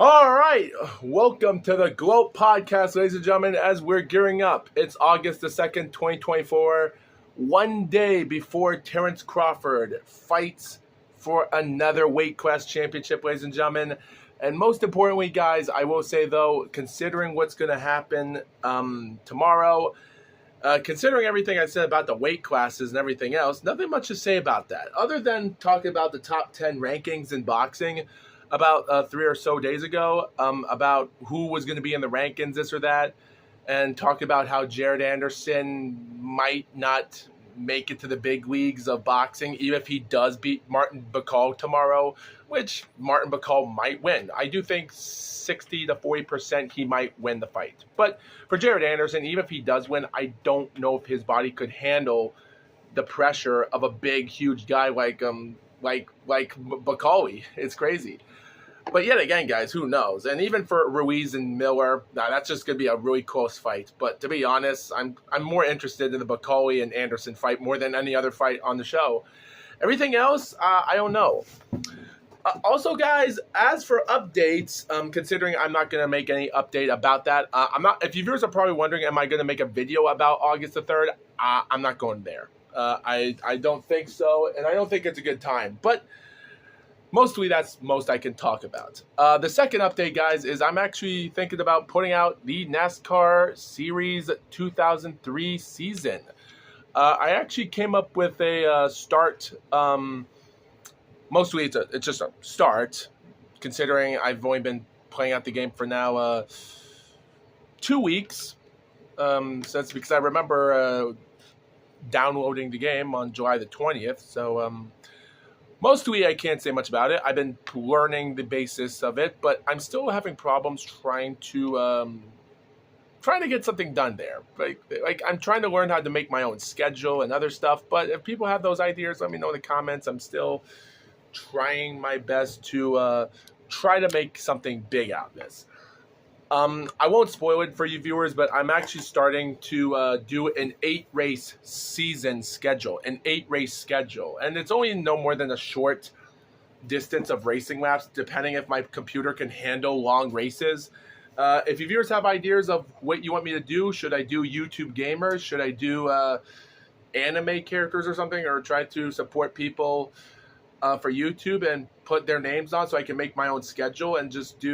All right, welcome to the GLOAT podcast, ladies and gentlemen, as we're gearing up. It's August the 2nd, 2024, one day before Terrence Crawford fights for another weight class championship, ladies and gentlemen. And most importantly, guys, I will say, though, considering what's going to happen tomorrow, considering everything I said about the weight classes and everything else, nothing much to say about that, other than talking about the top 10 rankings in boxing about 3 or so days ago, about who was going to be in the rankings, this or that, and talk about how Jared Anderson might not make it to the big leagues of boxing, even if he does beat Martin Bacall tomorrow, which Martin Bacall might win. I do think 60 to 40% he might win the fight. But for Jared Anderson, even if he does win, I don't know if his body could handle the pressure of a big, huge guy like Bacall. It's crazy. But yet again, guys, who knows? And even for Ruiz and Miller, that's just going to be a really close fight. But to be honest, I'm more interested in the Bacall and Anderson fight more than any other fight on the show. Everything else, I don't know. Also, guys, as for updates, considering I'm not going to make any update about that, I'm not. If you viewers are probably wondering, am I going to make a video about August the 3rd? I'm not going there. I don't think so, and I don't think it's a good time. But mostly, that's most I can talk about. The second update, guys, is I'm actually thinking about putting out the NASCAR Series 2003 season. I actually came up with a start. Mostly, it's just a start, considering I've only been playing out the game for now 2 weeks. So that's because I remember downloading the game on July the 20th. So mostly, I can't say much about it. I've been learning the basis of it, but I'm still having problems trying to get something done there. Like I'm trying to learn how to make my own schedule and other stuff. But if people have those ideas, let me know in the comments. I'm still trying my best to try to make something big out of this. I won't spoil it for you viewers, but I'm actually starting to do an 8-race season schedule, and it's only no more than a short distance of racing laps, depending if my computer can handle long races. If you viewers have ideas of what you want me to do, should I do YouTube gamers? Should I do anime characters or something, or try to support people for YouTube and put their names on so I can make my own schedule and just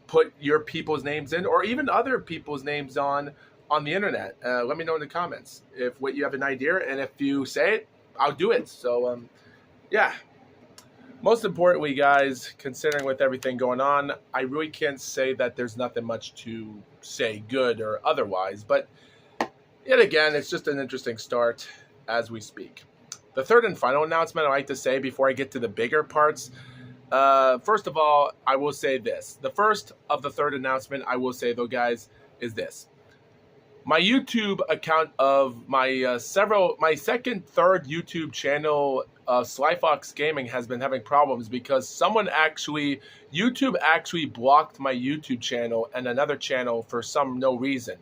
put your people's names in, or even other people's names on the internet? Let me know in the comments if what you have an idea, and if you say it, I'll do it. So yeah, most importantly, guys, considering with everything going on, I really can't say that there's nothing much to say good or otherwise, but yet again, it's just an interesting start as we speak. The third and final announcement I like to say before I get to the bigger parts, first of all, I will say this. The first of the third announcement I will say, though, guys, is this. My YouTube account of my third YouTube channel, SlyFoxGaming, has been having problems because YouTube actually blocked my YouTube channel and another channel for no reason,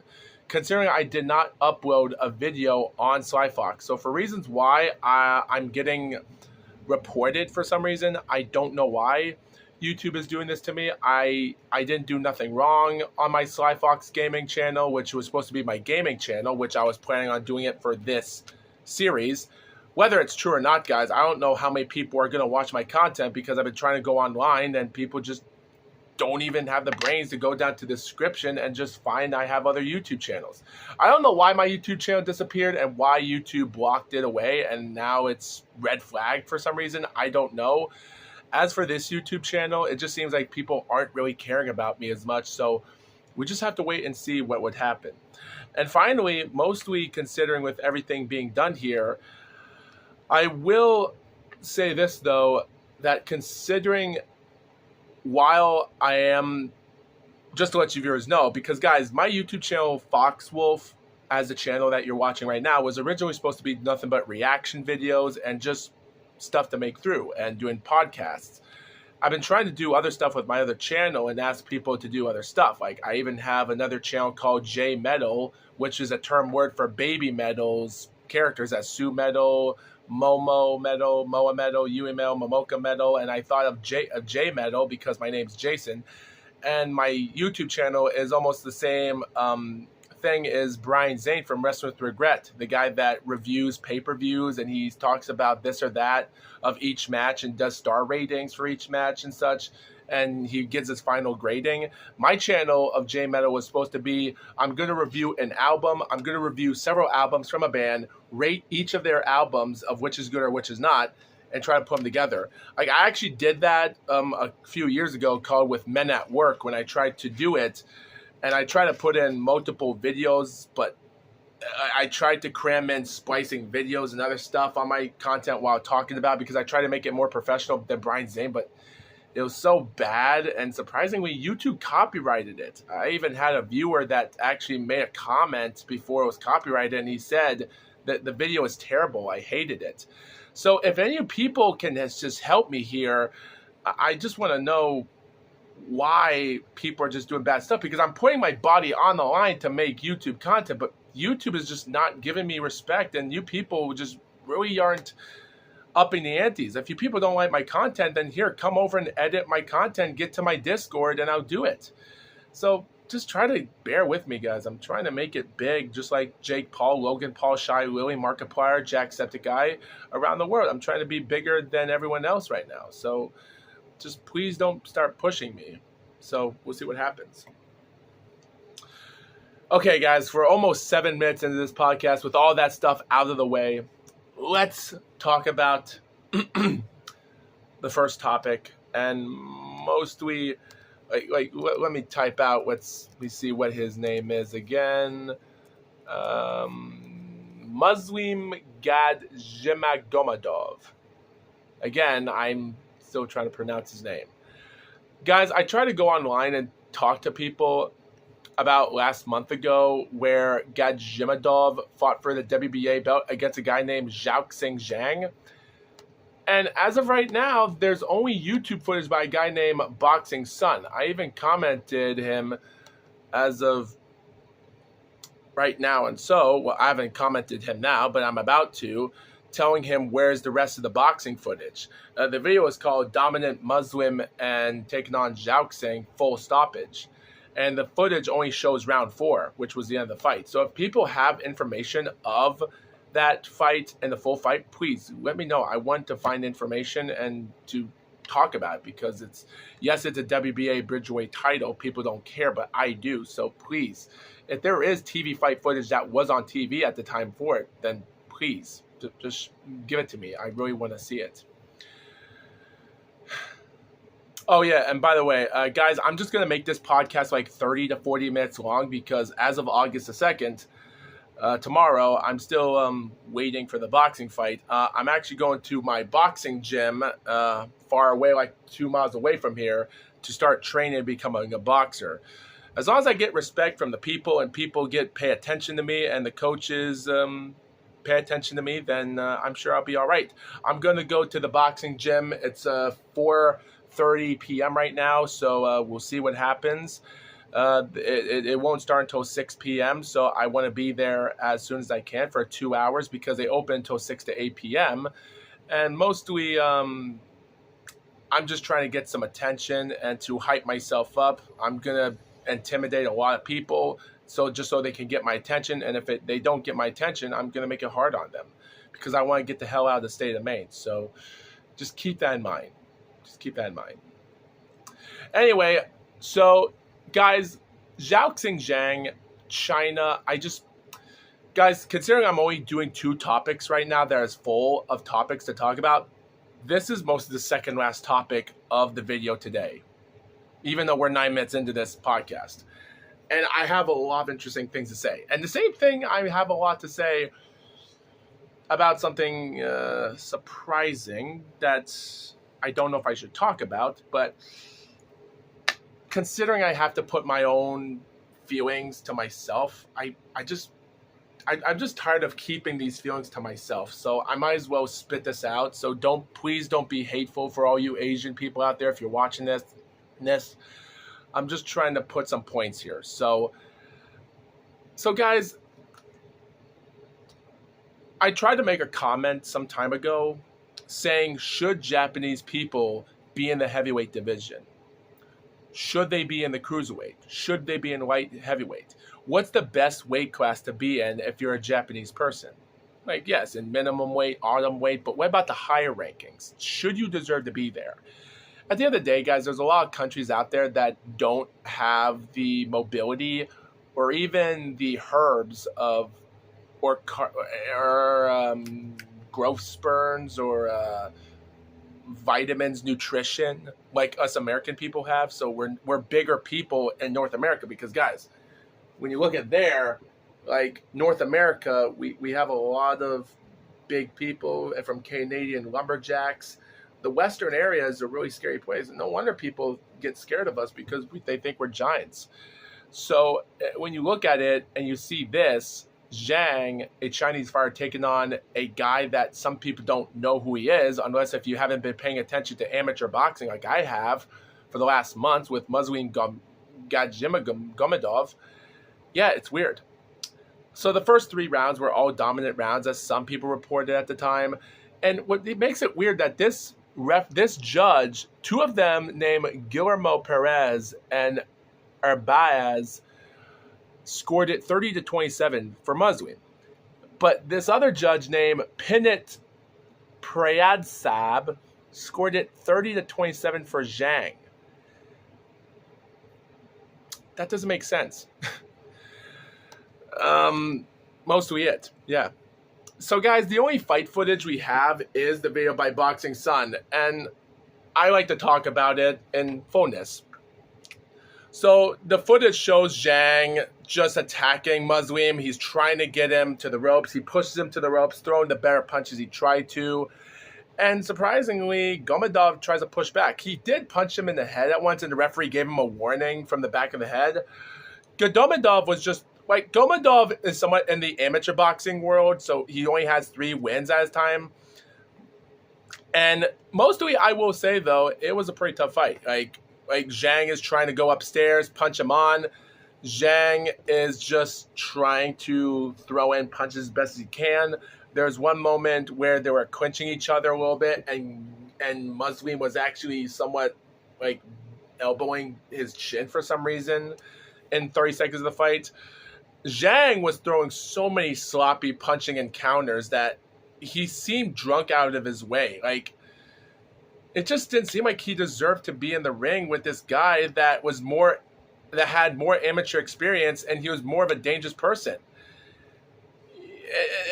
considering I did not upload a video on SlyFox. So for reasons why I'm getting reported for some reason, I don't know why YouTube is doing this to me. I didn't do nothing wrong on my SlyFoxGaming channel, which was supposed to be my gaming channel, which I was planning on doing it for this series. Whether it's true or not, guys, I don't know how many people are going to watch my content, because I've been trying to go online and people just don't even have the brains to go down to the description and just find I have other YouTube channels. I don't know why my YouTube channel disappeared and why YouTube blocked it away and now it's red flagged for some reason. I don't know. As for this YouTube channel, it just seems like people aren't really caring about me as much, so we just have to wait and see what would happen. And finally, mostly considering with everything being done here, I will say this, though, that considering, while I am, just to let you viewers know, because guys, my YouTube channel, FoxWolf, as the channel that you're watching right now, was originally supposed to be nothing but reaction videos and just stuff to make through and doing podcasts. I've been trying to do other stuff with my other channel and ask people to do other stuff. Like, I even have another channel called JayMetal, which is a term word for baby metals characters as Sue Metal, Momo Metal, Moa Metal, Yui Metal, Momoka Metal, and I thought of JayMetal because my name's Jason, and my YouTube channel is almost the same thing as Brian Zane from Wrestling with Regret, the guy that reviews pay-per-views, and he talks about this or that of each match and does star ratings for each match and such, and he gives his final grading. My channel of JayMetal was supposed to be, I'm going to review an album, I'm going to review several albums from a band, rate each of their albums of which is good or which is not, and try to put them together. Like, I actually did that a few years ago called With Men at Work when I tried to do it, and I tried to put in multiple videos, but I tried to cram in splicing videos and other stuff on my content while talking about it because I tried to make it more professional than Brian Zane, but it was so bad, and surprisingly, YouTube copyrighted it. I even had a viewer that actually made a comment before it was copyrighted, and he said that the video is terrible. I hated it. So if any people can just help me here, I just want to know why people are just doing bad stuff, because I'm putting my body on the line to make YouTube content, but YouTube is just not giving me respect, and you people just really aren't upping the antes. If you people don't like my content, then here, come over and edit my content, get to my Discord, and I'll do it. So just try to bear with me, guys. I'm trying to make it big, just like Jake Paul, Logan Paul, Shy Lily, Markiplier, Jacksepticeye around the world. I'm trying to be bigger than everyone else right now. So just please don't start pushing me. So we'll see what happens. Okay, guys, we're almost 7 minutes into this podcast. With all that stuff out of the way, let's talk about the first topic. And mostly, let me type out, let me see what his name is again. Muslim Gad Zhemagomadov. Again, I'm still trying to pronounce his name. Guys, I try to go online and talk to people about last month ago where Gadjimadov fought for the WBA belt against a guy named Xiaoxing Zhang. And as of right now, there's only YouTube footage by a guy named Boxing Sun. I even commented him as of right now. And so, well, I haven't commented him now, but I'm about to, telling him where's the rest of the boxing footage. The video is called Dominant Muslim and Taking on Xiaoxing Full Stoppage. And the footage only shows round 4, which was the end of the fight. So if people have information of that fight and the full fight, please let me know. I want to find information and to talk about it, because it's a WBA Bridgeweight title. People don't care, but I do. So please, if there is TV fight footage that was on TV at the time for it, then please just give it to me. I really want to see it. Oh, yeah, and by the way, guys, I'm just going to make this podcast like 30 to 40 minutes long, because as of August the 2nd, tomorrow, I'm still waiting for the boxing fight. I'm actually going to my boxing gym far away, like 2 miles away from here, to start training and becoming a boxer. As long as I get respect from the people and people pay attention to me and the coaches pay attention to me, then I'm sure I'll be all right. I'm going to go to the boxing gym. It's 4:30 p.m. right now, so we'll see what happens. It won't start until 6 p.m., so I want to be there as soon as I can for 2 hours, because they open until 6 to 8 p.m. And mostly, I'm just trying to get some attention and to hype myself up. I'm going to intimidate a lot of people, so they can get my attention. And if they don't get my attention, I'm going to make it hard on them, because I want to get the hell out of the state of Maine. So just keep that in mind. Anyway, so guys, Xiaoxing Zhang, China, guys, considering I'm only doing 2 topics right now that is full of topics to talk about, this is most of the second last topic of the video today, even though we're 9 minutes into this podcast. And I have a lot of interesting things to say. And the same thing, I have a lot to say about something surprising that I don't know if I should talk about, but considering I have to put my own feelings to myself, I'm just tired of keeping these feelings to myself. So I might as well spit this out. So please don't be hateful for all you Asian people out there if you're watching this. I'm just trying to put some points here. So guys, I tried to make a comment some time ago saying, should Japanese people be in the heavyweight division? Should they be in the cruiserweight? Should they be in light heavyweight? What's the best weight class to be in if you're a Japanese person? Like, yes, in minimum weight, autumn weight, but what about the higher rankings? Should you deserve to be there? At the end of the day, guys, there's a lot of countries out there that don't have the mobility or even the herbs of or growth spurns or vitamins, nutrition like us American people have. So we're bigger people in North America because, guys, when you look at there, like North America, we have a lot of big people from Canadian lumberjacks. The Western area is a really scary place. And no wonder people get scared of us because they think we're giants. So when you look at it and you see this, Zhang, a Chinese fighter, taking on a guy that some people don't know who he is, unless if you haven't been paying attention to amateur boxing like I have for the last months with Muslim Gomedov. Yeah, it's weird. So the first 3 rounds were all dominant rounds, as some people reported at the time. And what makes it weird that this judge, 2 of them named Guillermo Perez and Arbaez, scored it 30-27 for Muslim. But this other judge named Pinit Prayadsab scored it 30-27 for Zhang. That doesn't make sense. Mostly it, yeah. So guys, the only fight footage we have is the video by Boxing Sun, and I like to talk about it in fullness. So the footage shows Zhang just attacking Muslim. He's trying to get him to the ropes. He pushes him to the ropes, throwing the better punches he tried to. And surprisingly, Gomedov tries to push back. He did punch him in the head at once, and the referee gave him a warning from the back of the head. Gomedov was just, like, Gomedov is somewhat in the amateur boxing world, so he only has 3 wins at his time. And mostly, I will say, though, it was a pretty tough fight. Like Zhang is trying to go upstairs, punch him on. Zhang is just trying to throw in punches as best as he can. There's one moment where they were clinching each other a little bit, and Muslim was actually somewhat like elbowing his chin for some reason in 30 seconds of the fight. Zhang was throwing so many sloppy punching encounters that he seemed drunk out of his way. Like, it just didn't seem like he deserved to be in the ring with this guy that had more amateur experience, and he was more of a dangerous person.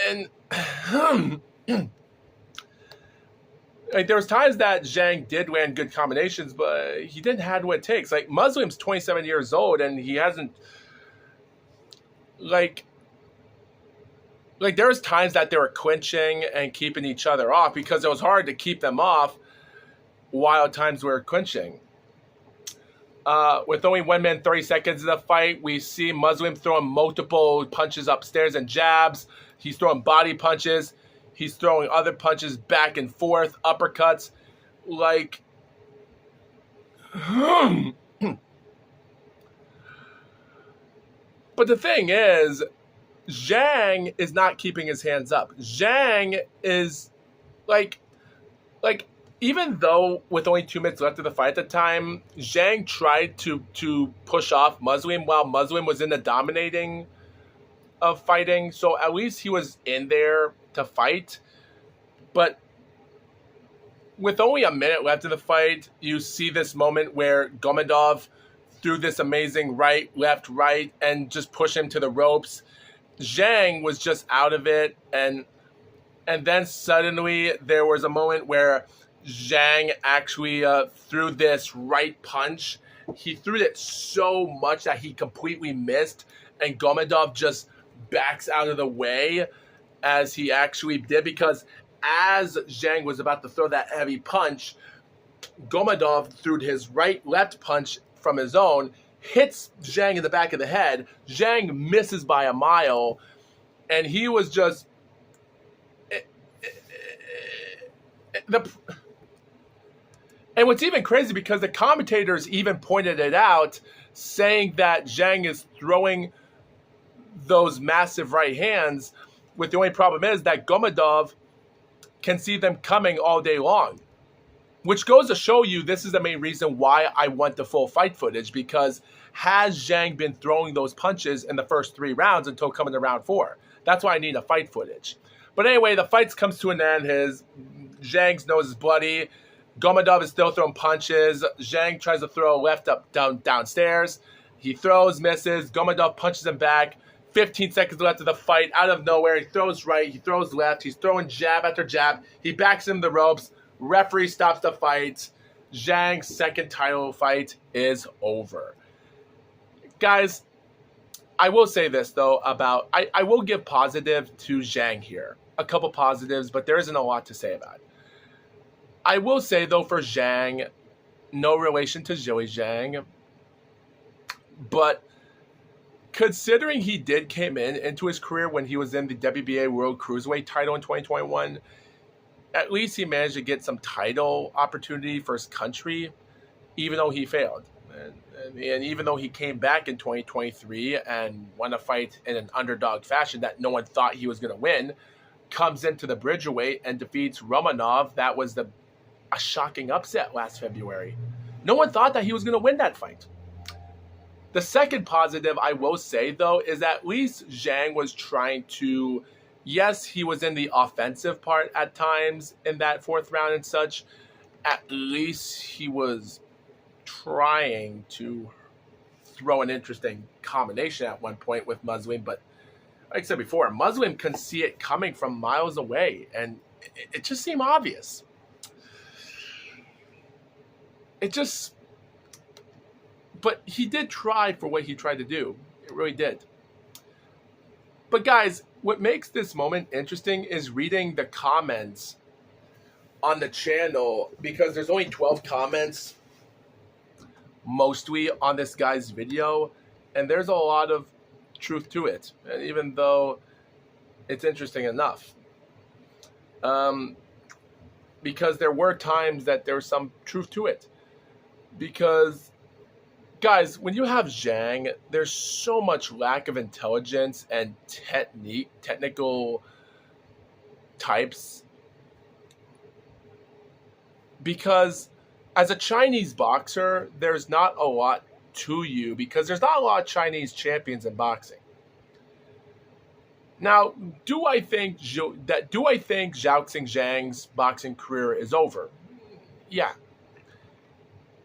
And like, there was times that Zhang did land good combinations, but he didn't have what it takes. Like, Muslim's 27 years old, and he hasn't like there was times that they were clinching and keeping each other off because it was hard to keep them off while at times we were clinching. With only 1 minute 30 seconds of the fight, we see Muslim throwing multiple punches upstairs and jabs. He's throwing body punches. He's throwing other punches back and forth, uppercuts. Like, but the thing is, Zhang is not keeping his hands up. Zhang is like even though with only 2 minutes left of the fight at the time, Zhang tried to push off Muslim while Muslim was in the dominating of fighting. So at least he was in there to fight. But with only a minute left of the fight, you see this moment where Gomedov threw this amazing right, and just push him to the ropes. Zhang was just out of it, and then suddenly there was a moment where Zhang actually threw this right punch. He threw it so much that he completely missed, and Gomedov just backs out of the way as he actually did, because as Zhang was about to throw that heavy punch, Gomedov threw his left punch from his own, hits Zhang in the back of the head. Zhang misses by a mile, and he was just and what's even crazy, because the commentators even pointed it out, saying that Zhang is throwing those massive right hands with the only problem is that Gomedov can see them coming all day long. Which goes to show you this is the main reason why I want the full fight footage, because has Zhang been throwing those punches in the first 3 rounds until coming to round 4? That's why I need a fight footage. But anyway, the fight comes to an end. Zhang's nose is bloody. Gomedov is still throwing punches. Zhang tries to throw left up downstairs. He throws, misses. Gomedov punches him back. 15 seconds left of the fight. Out of nowhere, he throws right. He throws left. He's throwing jab after jab. He backs him the ropes. Referee stops the fight. Zhang's second title fight is over. Guys, I will say this, though, about... I will give positive to Zhang here. A couple positives, but there isn't a lot to say about it. I will say, though, for Zhang, no relation to Zhou Zhang, but considering he came into his career when he was in the WBA World Cruiserweight title in 2021... at least he managed to get some title opportunity for his country, even though he failed. And even though he came back in 2023 and won a fight in an underdog fashion that no one thought he was going to win, comes into the Bridgerweight and defeats Romanov. That was a shocking upset last February. No one thought that he was going to win that fight. The second positive I will say, though, is that at least Zhang was trying to... Yes, he was in the offensive part at times in that 4th round and such. At least he was trying to throw an interesting combination at one point with Muslim. But like I said before, Muslim can see it coming from miles away. And it just seemed obvious. But he did try for what he tried to do. It really did. But guys... what makes this moment interesting is reading the comments on the channel, because there's only 12 comments mostly on this guy's video, and there's a lot of truth to it, and even though it's interesting enough. Because there were times that there was some truth to it. Because... guys, when you have Zhang, there's so much lack of intelligence and technical types. Because as a Chinese boxer, there's not a lot to you, because there's not a lot of Chinese champions in boxing. Now, do I think Zhaoxing Zhang's boxing career is over? Yeah.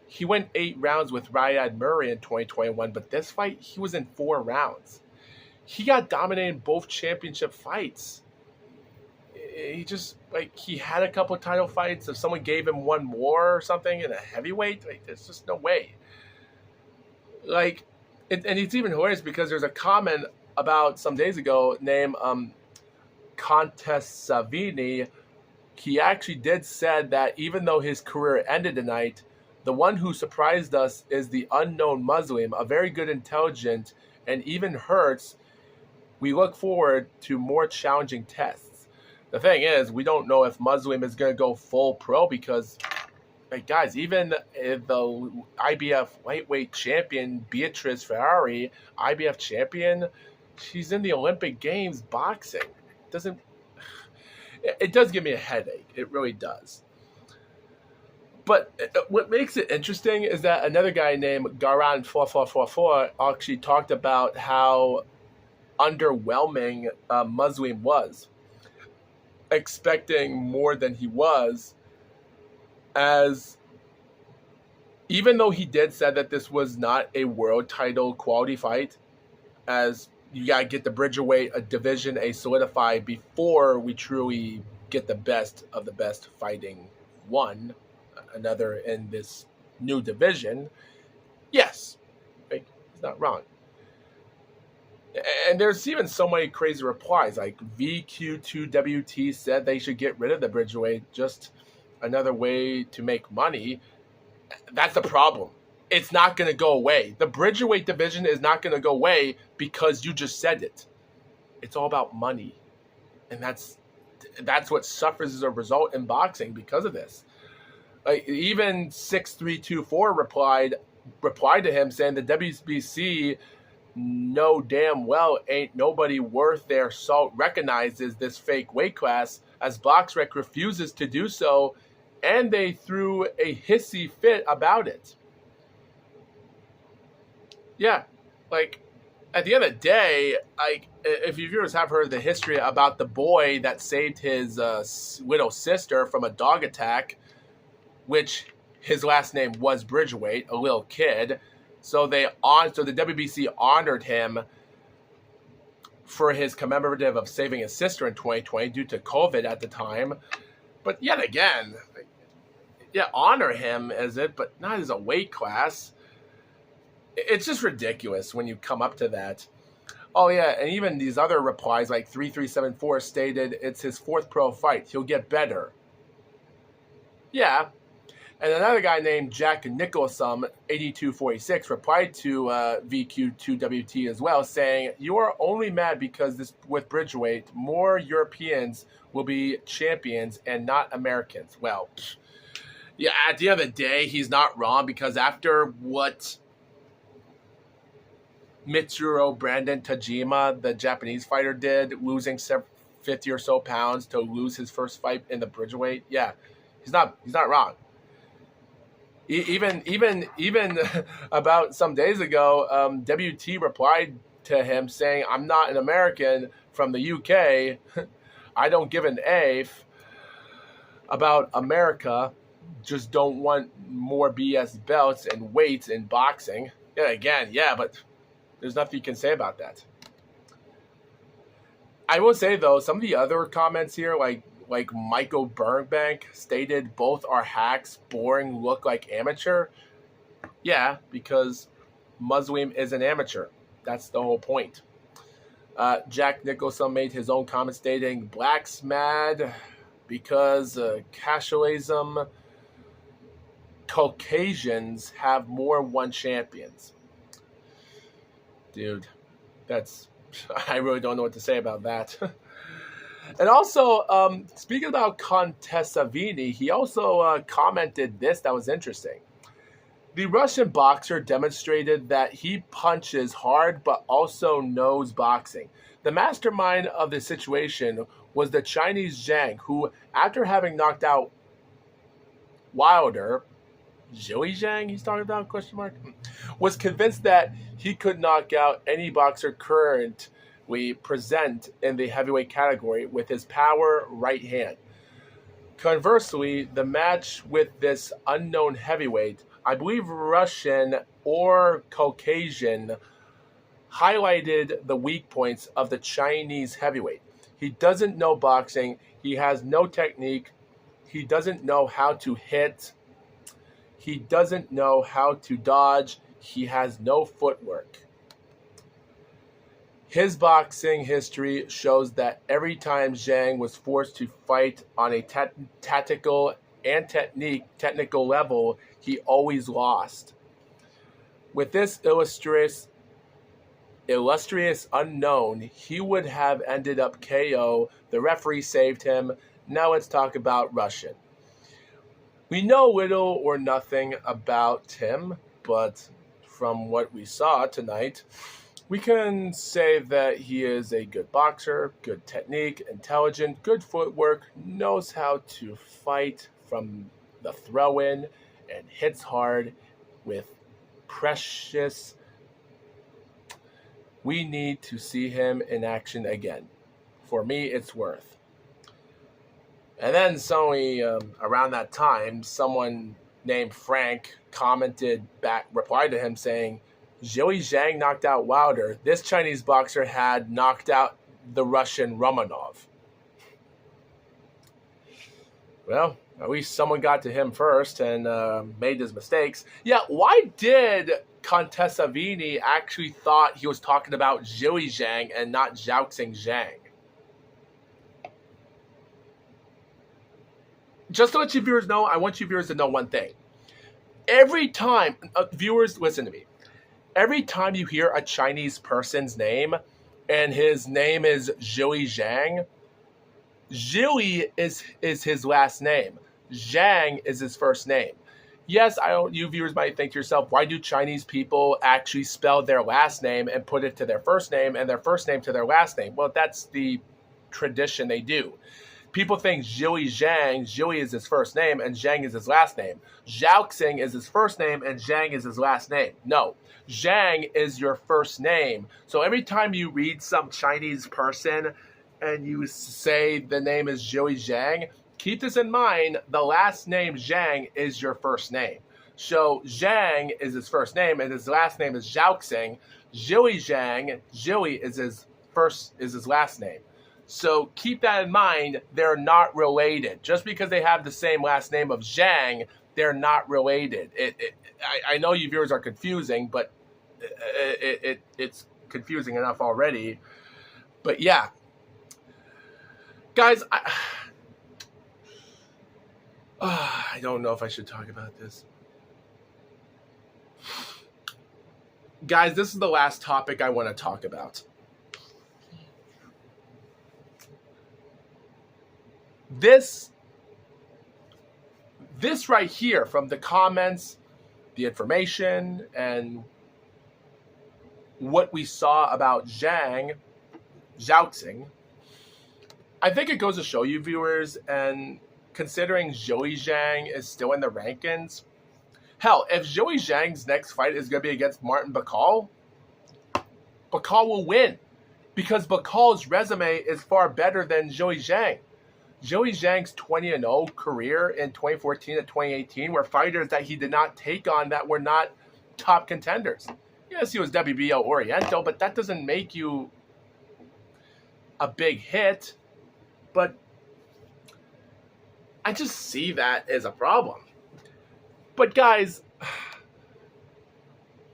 He went 8 rounds with Riyad Murray in 2021, but this fight, he was in 4 rounds. He got dominated in both championship fights. He had a couple of title fights. If someone gave him one more or something in a heavyweight, there's just no way. And it's even hilarious because there's a comment about some days ago named Contest Savini. He actually did said that even though his career ended tonight, the one who surprised us is the unknown Muslim, a very good, intelligent, and even hurts. We look forward to more challenging tests. The thing is, we don't know if Muslim is going to go full pro because, guys, even the IBF lightweight champion, Beatrice Ferrari, IBF champion, she's in the Olympic Games boxing. It does give me a headache. It really does. But what makes it interesting is that another guy named Garan4444 actually talked about how underwhelming Muslim was, expecting more than he was, as even though he did say that this was not a world title quality fight, as you got to get the Bridgerweight division solidified before we truly get the best of the best fighting another in this new division. Yes, he's not wrong. And there's even so many crazy replies, like VQ2WT said they should get rid of the Bridgerweight, just another way to make money. That's the problem. It's not going to go away. The Bridgerweight division is not going to go away because you just said it. It's all about money. And that's what suffers as a result in boxing because of this. Even 6324 replied to him saying the WBC know damn well ain't nobody worth their salt recognizes this fake weight class, as BoxRec refuses to do so, and they threw a hissy fit about it. Yeah, like, at the end of the day, like, if you viewers have heard the history about the boy that saved his widow's sister from a dog attack, which his last name was Bridgeweight, a little kid, so the WBC honored him for his commemorative of saving his sister in 2020 due to COVID at the time. But yet again, yeah, honor him as it, but not as a weight class. It's just ridiculous when you come up to that. Oh, yeah, and even these other replies, like 3374 stated, it's his 4th pro fight. He'll get better. Yeah. And another guy named Jack Nicholson, 8246, replied to VQ2WT as well, saying, you are only mad because with Bridgeweight, more Europeans will be champions and not Americans. Well, yeah, at the end of the day, he's not wrong, because after what Mitsuru Brandon Tajima, the Japanese fighter, did, losing 50 or so pounds to lose his first fight in the Bridgeweight, yeah, he's not wrong. Even about some days ago, WT replied to him saying, I'm not an American from the UK. I don't give an A about America. Just don't want more BS belts and weights in boxing. Yeah, again, yeah, but there's nothing you can say about that. I will say, though, some of the other comments here, like Michael Burbank stated, both are hacks, boring, look like amateur. Yeah, because Muslim is an amateur. That's the whole point. Jack Nicholson made his own comment stating, blacks mad because casualism, Caucasians have more one champions. Dude, I really don't know what to say about that. And also, speaking about Contessavini, he also commented this that was interesting. The Russian boxer demonstrated that he punches hard but also knows boxing. The mastermind of the situation was the Chinese Zhang, who, after having knocked out Wilder, Joey Zhang he's talking about, question mark, was convinced that he could knock out any boxer currently present in the heavyweight category with his power right hand. Conversely, the match with this unknown heavyweight, I believe Russian or Caucasian, highlighted the weak points of the Chinese heavyweight. He doesn't know boxing. He has no technique. He doesn't know how to hit. He doesn't know how to dodge. He has no footwork. His boxing history shows that every time Zhang was forced to fight on a tactical and technical level, he always lost. With this illustrious unknown, he would have ended up KO. The referee saved him. Now let's talk about Russian. We know little or nothing about him, but from what we saw tonight, we can say that he is a good boxer, good technique, intelligent, good footwork, knows how to fight from the throw-in, and hits hard with precious. We need to see him in action again. For me, it's worth. And then suddenly, around that time, someone named Frank replied to him saying, Joey Zhang knocked out Wilder. This Chinese boxer had knocked out the Russian Romanov. Well, at least someone got to him first and made his mistakes. Yeah, why did Contessavini actually thought he was talking about Joey Zhang and not Zhaoxing Zhang? Just to let you viewers know, I want you viewers to know one thing. Every time, viewers, listen to me. Every time you hear a Chinese person's name and his name is Joey Zhang, Joey is his last name. Zhang is his first name. Yes, you viewers might think to yourself, why do Chinese people actually spell their last name and put it to their first name and their first name to their last name? Well, that's the tradition they do. People think Zhou is his first name and Zhang is his last name. Zhaoxing is his first name and Zhang is his last name. No, Zhang is your first name. So every time you read some Chinese person and you say the name is Zhang, keep this in mind, the last name Zhang is your first name. So Zhang is his first name and his last name is Zhaoxing. Zhang is his last name. So keep that in mind, they're not related. Just because they have the same last name of Zhang, they're not related. I know you viewers are confusing, but it's confusing enough already. But yeah. Guys, I don't know if I should talk about this. Guys, this is the last topic I want to talk about. This right here, from the comments, the information, and what we saw about Zhaoxing, I think it goes to show you viewers, and considering Zhang is still in the rankings, hell, if Zhang's next fight is going to be against Martin Bakal, Bakal will win, because Bakal's resume is far better than Zhang. Zhang's 20-0 career in 2014 and 2018 were fighters that he did not take on that were not top contenders. Yes, he was WBO Oriental, but that doesn't make you a big hit. But I just see that as a problem. But guys,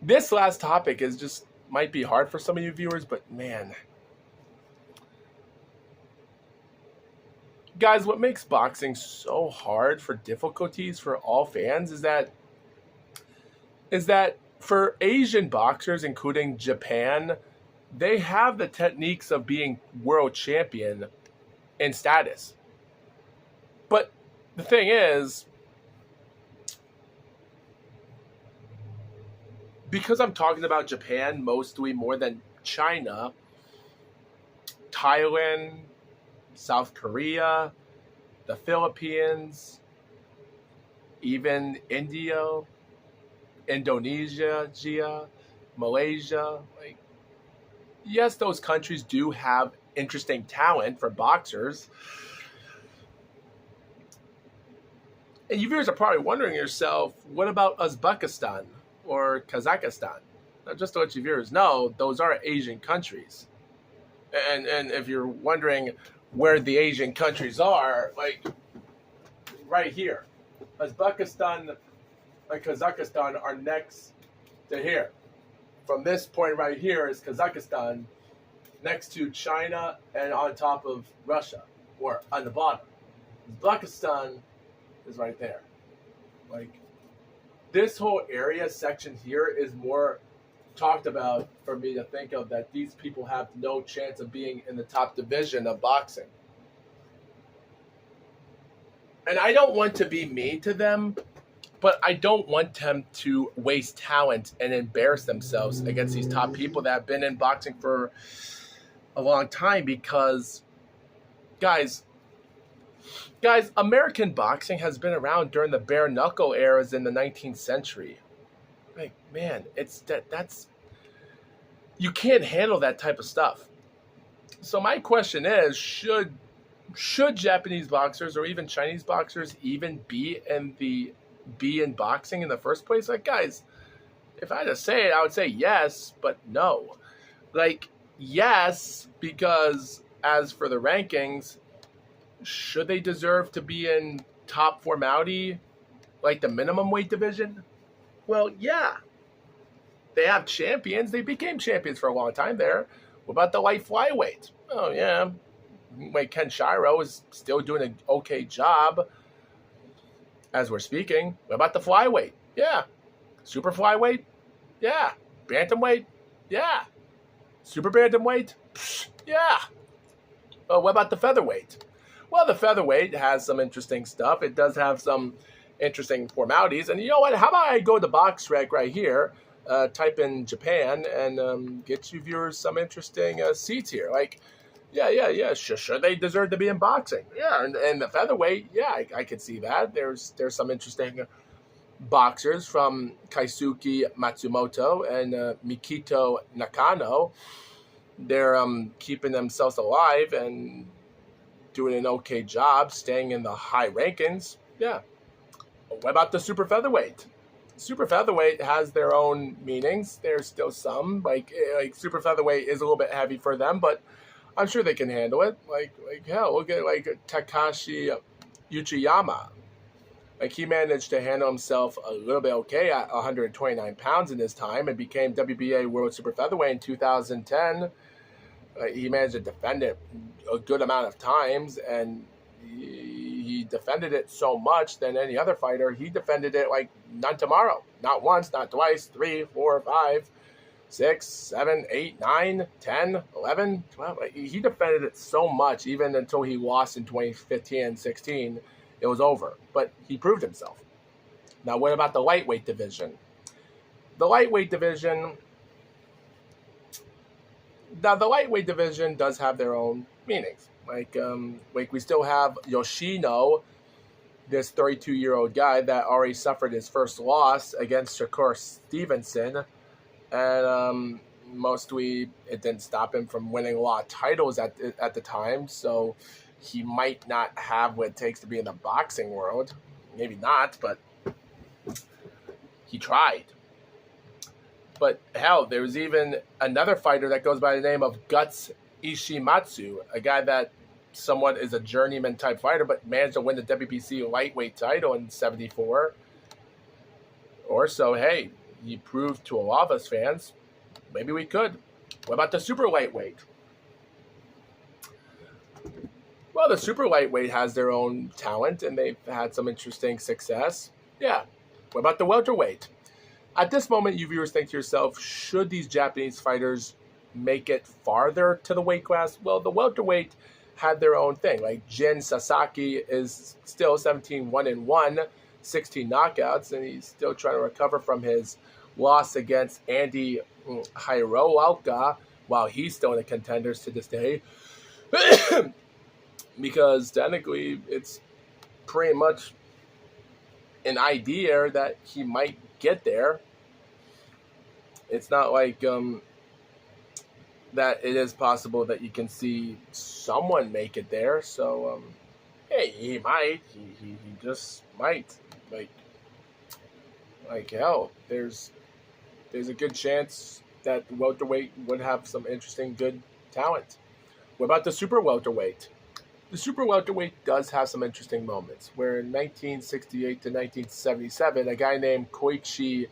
this last topic is just might be hard for some of you viewers, but man. Guys, what makes boxing so hard for difficulties for all fans is that for Asian boxers, including Japan, they have the techniques of being world champion in status. But the thing is, because I'm talking about Japan mostly more than China, Thailand, South Korea, the Philippines, even India, Indonesia, Malaysia. Like, yes, those countries do have interesting talent for boxers. And you viewers are probably wondering yourself, what about Uzbekistan or Kazakhstan? Now, just to let you viewers know, those are Asian countries. And if you're wondering where the Asian countries are, like right here. Uzbekistan and Kazakhstan are next to here. From this point right here is Kazakhstan, next to China and on top of Russia, or on the bottom. Uzbekistan is right there. Like, this whole area section here is more talked about for me to think of that these people have no chance of being in the top division of boxing. And I don't want to be mean to them, but I don't want them to waste talent and embarrass themselves against these top people that have been in boxing for a long time, because guys, American boxing has been around during the bare knuckle eras in the 19th century. Like, man, that's you can't handle that type of stuff. So my question is, should Japanese boxers or even Chinese boxers even be in boxing in the first place? Like, guys, if I had to say it, I would say yes, but no. Like, yes, because as for the rankings, should they deserve to be in top formality, like the minimum weight division? Well, yeah. They have champions. They became champions for a long time there. What about the light flyweight? Oh, yeah. Wait, Ken Shiro is still doing an okay job as we're speaking. What about the flyweight? Yeah. Super flyweight? Yeah. Bantamweight? Yeah. Super bantamweight? Psh, yeah. Oh, what about the featherweight? Well, the featherweight has some interesting stuff. It does have some interesting formalities. And you know what? How about I go to BoxRec right here, type in Japan, and get you viewers some interesting seats here. Like, yeah. Sure, they deserve to be in boxing. Yeah, and the featherweight, yeah, I could see that. There's some interesting boxers from Kaisuke Matsumoto and Mikito Nakano. They're keeping themselves alive and doing an okay job, staying in the high rankings. Yeah. What about the super featherweight? Super featherweight has their own meanings. There's still some like super featherweight is a little bit heavy for them, but I'm sure they can handle it. Like hell, look at like Takashi Uchiyama. Like he managed to handle himself a little bit okay at 129 pounds in his time and became WBA World Super Featherweight in 2010. He managed to defend it a good amount of times, and he defended it so much than any other fighter. He defended it like none tomorrow. Not once, not twice, 3, 4, 5, 6, 7, 8, 9, 10, 11, 12. He defended it so much, even until he lost in 2015 and 16. It was over. But he proved himself. Now, what about the lightweight division? The lightweight division... Now, the lightweight division does have their own meanings. Like we still have Yoshino, this 32-year-old guy that already suffered his first loss against Shakur Stevenson. And mostly it didn't stop him from winning a lot of titles at the time. So he might not have what it takes to be in the boxing world. Maybe not, but he tried. But hell, there's even another fighter that goes by the name of Guts Ishimatsu, a guy that somewhat is a journeyman type fighter, but managed to win the WBC lightweight title in '74. Or so, hey, he proved to a lot of us fans, maybe we could. What about the super lightweight? Well, the super lightweight has their own talent, and they've had some interesting success. Yeah. What about the welterweight? At this moment, you viewers think to yourself, should these Japanese fighters make it farther to the weight class? Well, the welterweight had their own thing. Like Jin Sasaki is still 17-1-1, 16 knockouts, and he's still trying to recover from his loss against Andy Hiroaka while he's still in the contenders to this day. Because technically, it's pretty much an idea that he might get there. It's not like that it is possible that you can see someone make it there. So, hey, he might. He just might. Like hell, there's a good chance that the welterweight would have some interesting, good talent. What about the super welterweight? The super welterweight does have some interesting moments, where in 1968 to 1977, a guy named Koichi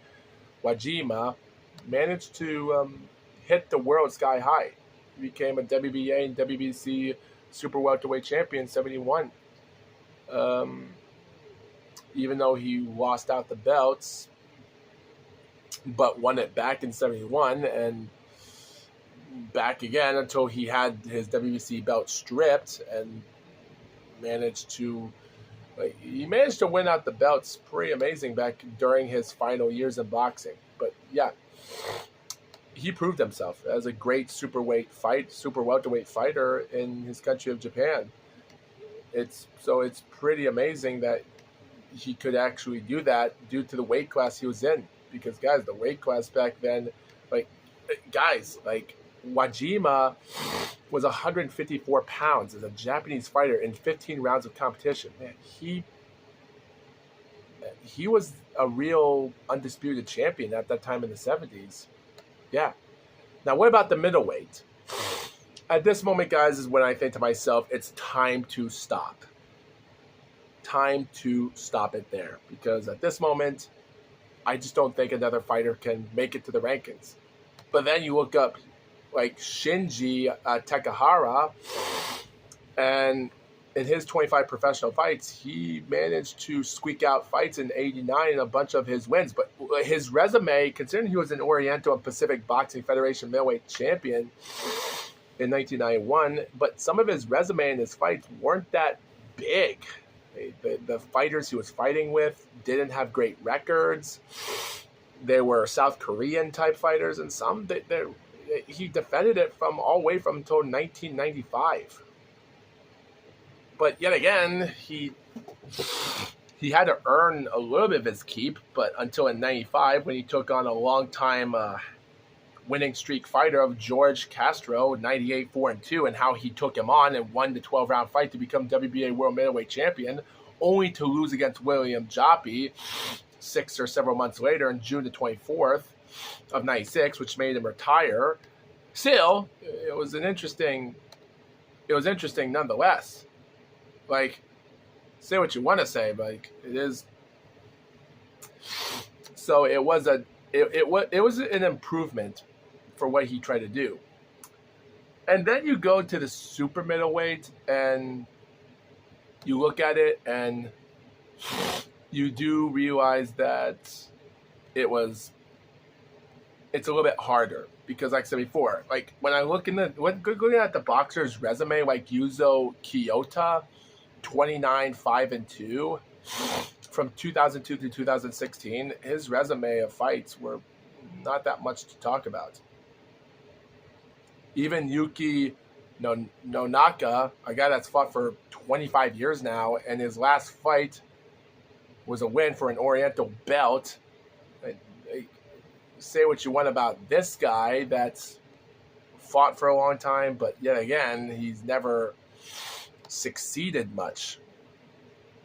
Wajima managed to hit the world sky high. He became a WBA and WBC super welterweight champion in 71. Even though he lost out the belts, but won it back in 71 and back again until he had his WBC belt stripped and managed to win out the belts pretty amazing back during his final years in boxing. But yeah, he proved himself as a great super welterweight fighter in his country of Japan. It's pretty amazing that he could actually do that due to the weight class he was in. Because guys, the weight class back then, Wajima was 154 pounds as a Japanese fighter in 15 rounds of competition. Man, he was a real undisputed champion at that time in the 70s. Yeah. Now, what about the middleweight? At this moment, guys, is when I think to myself, it's time to stop. Time to stop it there. Because at this moment, I just don't think another fighter can make it to the rankings. But then you look up like Shinji Takahara, and in his 25 professional fights, he managed to squeak out fights in 89 and a bunch of his wins. But his resume, considering he was an Oriental and Pacific Boxing Federation middleweight champion in 1991, but some of his resume and his fights weren't that big. The fighters he was fighting with didn't have great records. They were South Korean type fighters, and some he defended it from all the way from until 1995. But yet again, he had to earn a little bit of his keep. But until in '95, when he took on a long-time winning streak fighter of George Castro, 98-4-2, and how he took him on and won the 12-round fight to become WBA World Middleweight Champion, only to lose against William Joppy 6 or several months later on June the 24th of '96, which made him retire. Still, it was interesting nonetheless. Like, say what you want to say, but like, it is. So it was an improvement for what he tried to do. And then you go to the super middleweight and you look at it and you do realize that it's a little bit harder because, like I said before, like when I look looking at the boxer's resume, like Yuzo Kiyota, 29-5-2 from 2002 to 2016, his resume of fights were not that much to talk about. Even Yuki Nonaka, a guy that's fought for 25 years now, and his last fight was a win for an Oriental belt. Say what you want about this guy that's fought for a long time, but yet again, he's never succeeded much,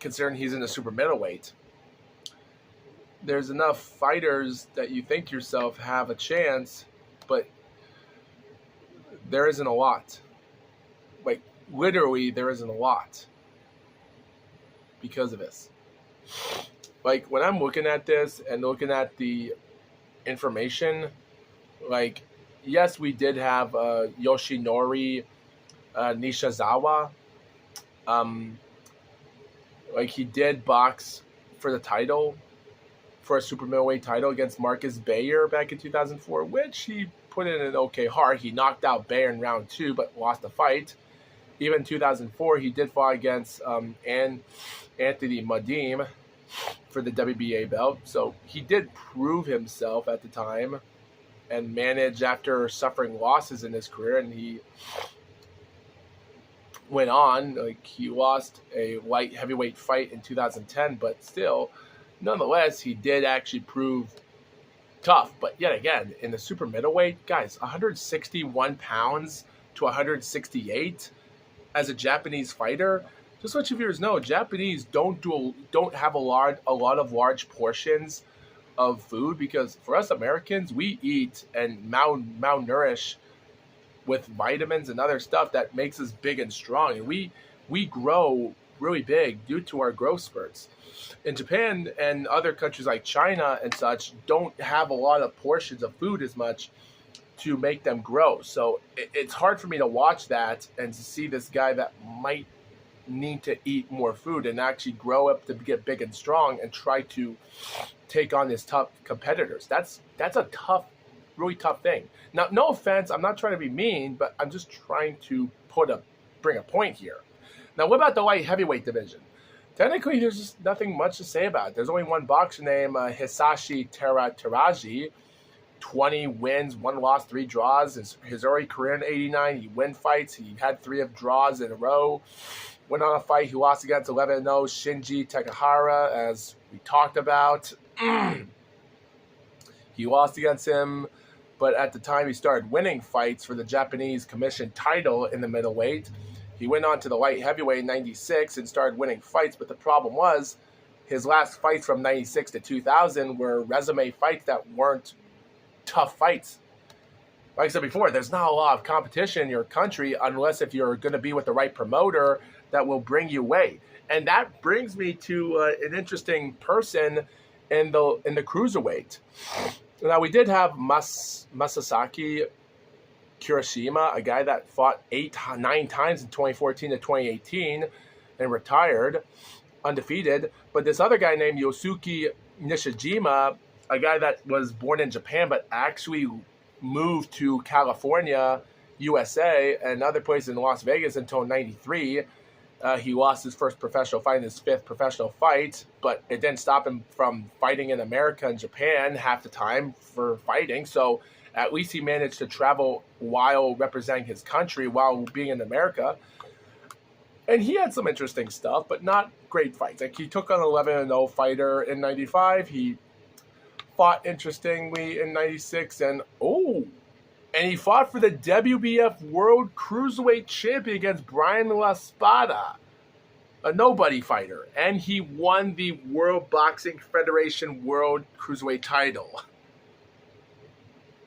considering he's in the super middleweight. There's enough fighters that you think yourself have a chance, but there isn't a lot. Like, literally, there isn't a lot because of this. Like, when I'm looking at this and looking at the information, like, yes, we did have Yoshinori Nishizawa. Like, he did box for the title, for a super middleweight title against Marcus Bayer back in 2004, which he put in an okay hard. He knocked out Bayer in round 2, but lost the fight. Even in 2004, he did fight against Anthony Madim for the WBA belt. So he did prove himself at the time and managed after suffering losses in his career, and he went on. Like, he lost a light heavyweight fight in 2010, but still, nonetheless, he did actually prove tough. But yet again, in the super middleweight, guys, 161 pounds to 168 as a Japanese fighter. Just so you viewers know, Japanese don't have a lot of large portions of food, because for us Americans, we eat and malnourish with vitamins and other stuff that makes us big and strong, and we grow really big due to our growth spurts. In Japan and other countries like China and such don't have a lot of portions of food as much to make them grow. So it's hard for me to watch that and to see this guy that might need to eat more food and actually grow up to get big and strong and try to take on his tough competitors. That's a tough, really tough thing. Now, no offense, I'm not trying to be mean, but I'm just trying to bring a point here. Now, what about the light heavyweight division? Technically, there's just nothing much to say about it. There's only one boxer named Hisashi Teraji, 20 wins, 1 loss, 3 draws. His early career in '89, he win fights. He had 3 of draws in a row. Went on a fight. He lost against 11-0 Shinji Takahara, as we talked about. He lost against him, but at the time he started winning fights for the Japanese Commission title in the middleweight. He went on to the light heavyweight in '96 and started winning fights, but the problem was his last fights from '96 to 2000 were resume fights that weren't tough fights. Like I said before, there's not a lot of competition in your country unless if you're going to be with the right promoter that will bring you weight. And that brings me to an interesting person in the cruiserweight. Now, we did have Masasaki Kirishima, a guy that fought 9 times in 2014 to 2018 and retired undefeated. But this other guy named Yosuke Nishijima, a guy that was born in Japan but actually moved to California, USA, and other places in Las Vegas until '93. He lost his first professional fight in his 5th professional fight, but it didn't stop him from fighting in America and Japan half the time for fighting. So at least he managed to travel while representing his country while being in America. And he had some interesting stuff, but not great fights. Like, he took on an 11-0 fighter in 95. He fought interestingly in 96. And he fought for the WBF World Cruiserweight Champion against Brian La Spada, a nobody fighter. And he won the World Boxing Federation World Cruiserweight title.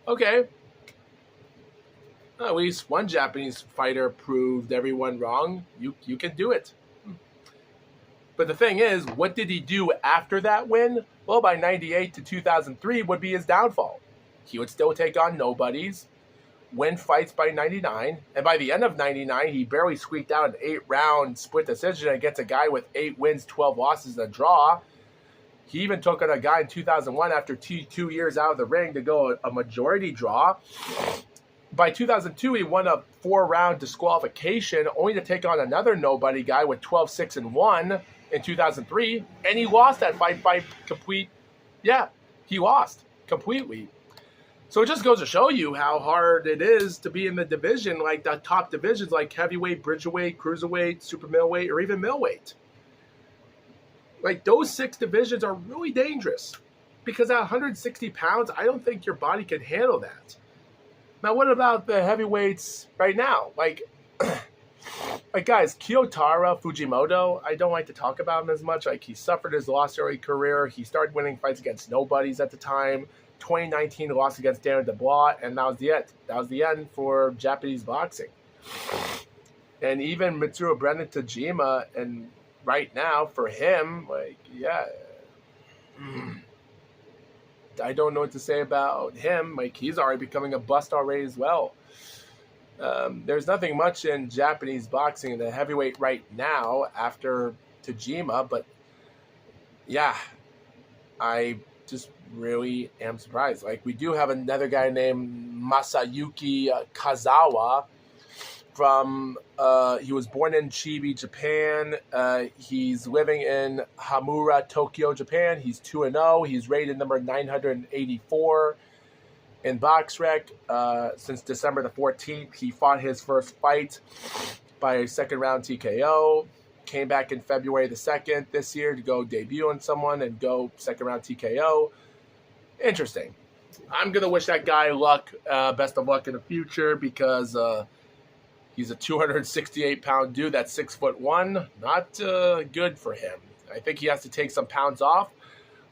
Okay. At least one Japanese fighter proved everyone wrong. You can do it. But the thing is, what did he do after that win? Well, by 98 to 2003 would be his downfall. He would still take on nobodies, win fights by 99, and by the end of 99, he barely squeaked out an 8-round split decision against a guy with 8 wins, 12 losses, and a draw. He even took on a guy in 2001 after 2 years out of the ring to go a majority draw. By 2002, he won a 4-round disqualification, only to take on another nobody guy with 12-6-1 in 2003, and he lost that fight by complete. Yeah, he lost completely. So it just goes to show you how hard it is to be in the division, like the top divisions, like heavyweight, bridgerweight, cruiserweight, super middleweight, or even middleweight. Like, those 6 divisions are really dangerous, because at 160 pounds, I don't think your body can handle that. Now, what about the heavyweights right now? Like guys, Kiyotaro Fujimoto, I don't like to talk about him as much. Like, he suffered his loss early career. He started winning fights against nobodies at the time. 2019 loss against Darren DeBlois, and that was the end. That was the end for Japanese boxing. And even Mitsuru Brendan Tajima, and right now for him, like, yeah, I don't know what to say about him. Like, he's already becoming a bust already as well. There's nothing much in Japanese boxing in the heavyweight right now after Tajima, but yeah, I just really am surprised. Like, we do have another guy named Masayuki Kazawa from, he was born in Chibi, Japan. He's living in Hamura, Tokyo, Japan. He's 2-0. He's rated number 984 in BoxRec since December the 14th. He fought his first fight by a 2nd round TKO. Came back in February the 2nd this year to go debut on someone and go 2nd round TKO. Interesting. I'm going to wish that guy luck, best of luck in the future, because he's a 268-pound dude that's 6'1". Not good for him. I think he has to take some pounds off.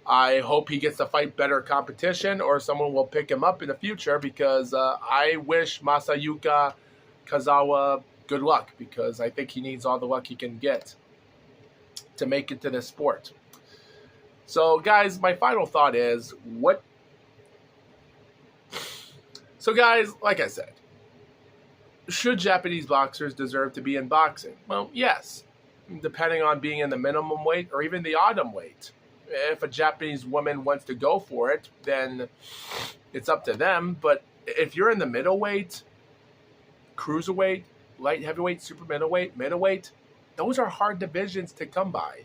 I hope he gets to fight better competition, or someone will pick him up in the future, because I wish Masayuki Kazawa good luck, because I think he needs all the luck he can get to make it to this sport. So, guys, my final thought is, So, guys, like I said, should Japanese boxers deserve to be in boxing? Well, yes, depending on being in the minimum weight or even the atom weight. If a Japanese woman wants to go for it, then it's up to them. But if you're in the middleweight, cruiserweight, light heavyweight, super middleweight, those are hard divisions to come by.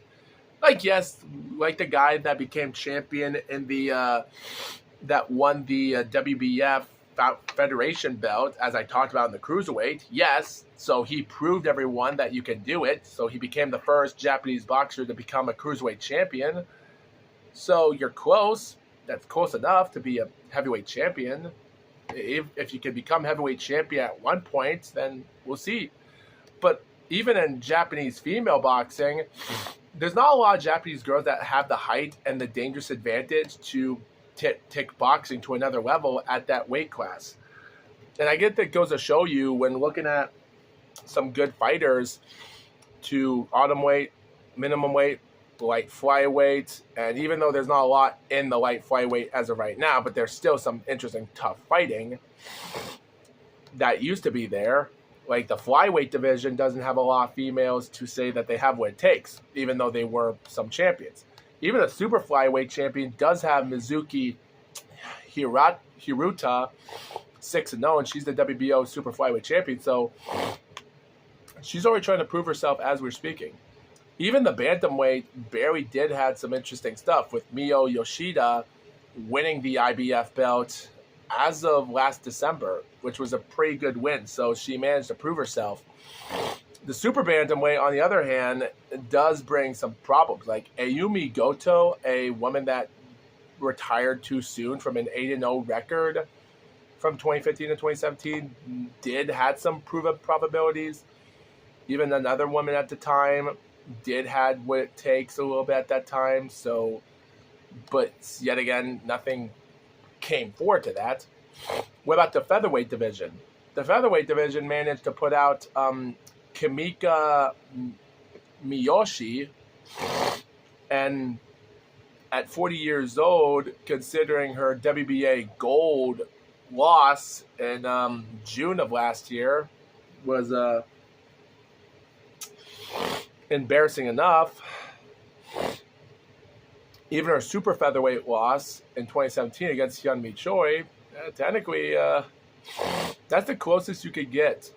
Like, yes, like the guy that became champion in the that won the WBF Federation belt, as I talked about in the cruiserweight. Yes, so he proved everyone that you can do it. So he became the first Japanese boxer to become a cruiserweight champion. So you're close. That's close enough to be a heavyweight champion. If you can become heavyweight champion at one point, then we'll see. But even in Japanese female boxing, there's not a lot of Japanese girls that have the height and the dangerous advantage to take boxing to another level at that weight class. And I get that goes to show you, when looking at some good fighters to atom weight, minimum weight, light flyweight, and even though there's not a lot in the light flyweight as of right now, but there's still some interesting tough fighting that used to be there. Like, the flyweight division doesn't have a lot of females to say that they have what it takes, even though they were some champions. Even a super flyweight champion does have Mizuki Hiruta, 6-0, and she's the WBO super flyweight champion. So she's already trying to prove herself as we're speaking. Even the bantamweight barely did had some interesting stuff with Mio Yoshida winning the IBF belt as of last December, which was a pretty good win. So she managed to prove herself. The super bantamweight, on the other hand, does bring some problems. Like Ayumi Goto, a woman that retired too soon from an 8-0 record from 2015 to 2017, did had some proven probabilities. Even another woman at the time did had what it takes a little bit at that time. So, but yet again, nothing came forward to that. What about the featherweight division? The featherweight division managed to put out Kimika Miyoshi, and at 40 years old, considering her WBA gold loss in June of last year was embarrassing enough. Even her super featherweight loss in 2017 against Hyunmi Choi, technically, that's the closest you could get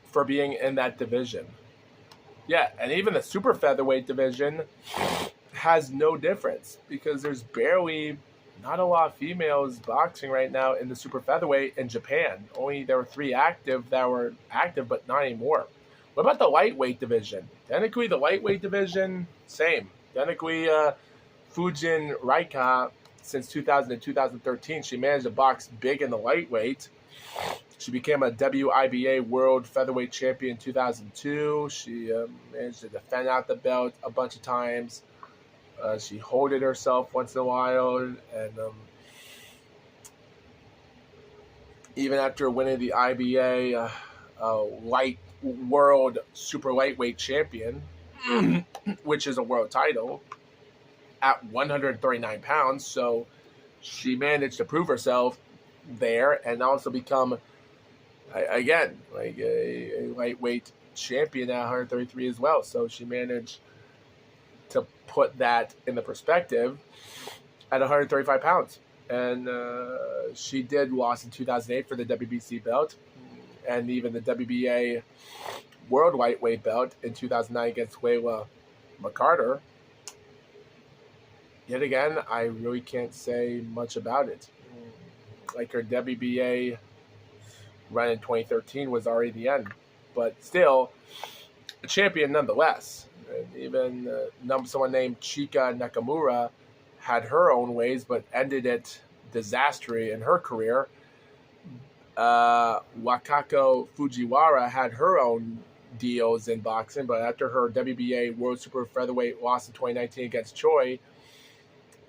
for being in that division. Yeah, and even the super featherweight division has no difference because there's barely not a lot of females boxing right now in the super featherweight in Japan. Only there were 3 active that were active, but not anymore. What about the lightweight division? Technically, the lightweight division, same. Technically, Fujin Raika, since 2000 and 2013, she managed to box big in the lightweight. She became a WIBA World Featherweight Champion in 2002. She managed to defend out the belt a bunch of times. She holded herself once in a while. And even after winning the IBA Light World Super Lightweight Champion, which is a world title, at 139 pounds. So she managed to prove herself there and also become, again, like a lightweight champion at 133 as well. So she managed to put that in the perspective at 135 pounds. And she did lose in 2008 for the WBC belt and even the WBA World Lightweight belt in 2009 against Layla McCarter. Yet again, I really can't say much about it. Like her WBA run in 2013 was already the end. But still, a champion nonetheless. And even someone named Chika Nakamura had her own ways, but ended it disastrously in her career. Wakako Fujiwara had her own deals in boxing, but after her WBA World Super Featherweight loss in 2019 against Choi,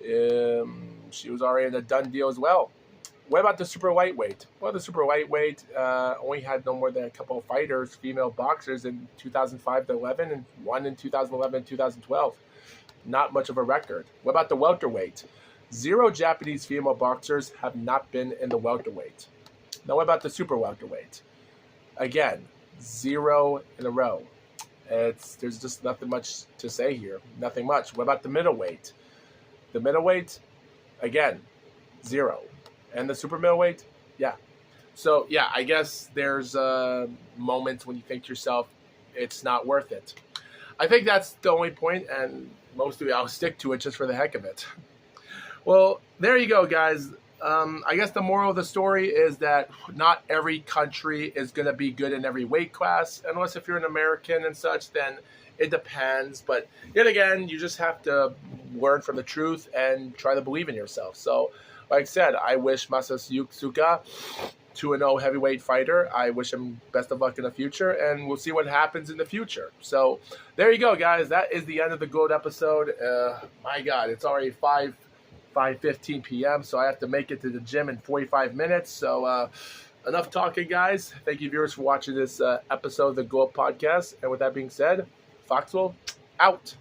she was already in a done deal as well. What about the super lightweight? Well, the super lightweight only had no more than a couple of fighters, female boxers, in 2005 to 11, and one in 2011 and 2012. Not much of a record. What about the welterweight? 0 Japanese female boxers have not been in the welterweight. Now, what about the super welterweight? Again, 0 in a row. There's just nothing much to say here. Nothing much. What about the middleweight? The middleweight, again, 0. And the super middleweight, yeah. So, yeah, I guess there's moments when you think to yourself, it's not worth it. I think that's the only point, and mostly I'll stick to it just for the heck of it. Well, there you go, guys. I guess the moral of the story is that not every country is going to be good in every weight class, unless if you're an American and such, then it depends. But yet again, you just have to learn from the truth and try to believe in yourself. So, like I said, I wish Masayuki 2-0 heavyweight fighter. I wish him best of luck in the future, and we'll see what happens in the future. So, there you go, guys. That is the end of the GLOAT episode. My God, it's already 5:15 p.m., so I have to make it to the gym in 45 minutes. So, enough talking, guys. Thank you, viewers, for watching this episode of the GLOAT podcast. And with that being said, FoxWolf out.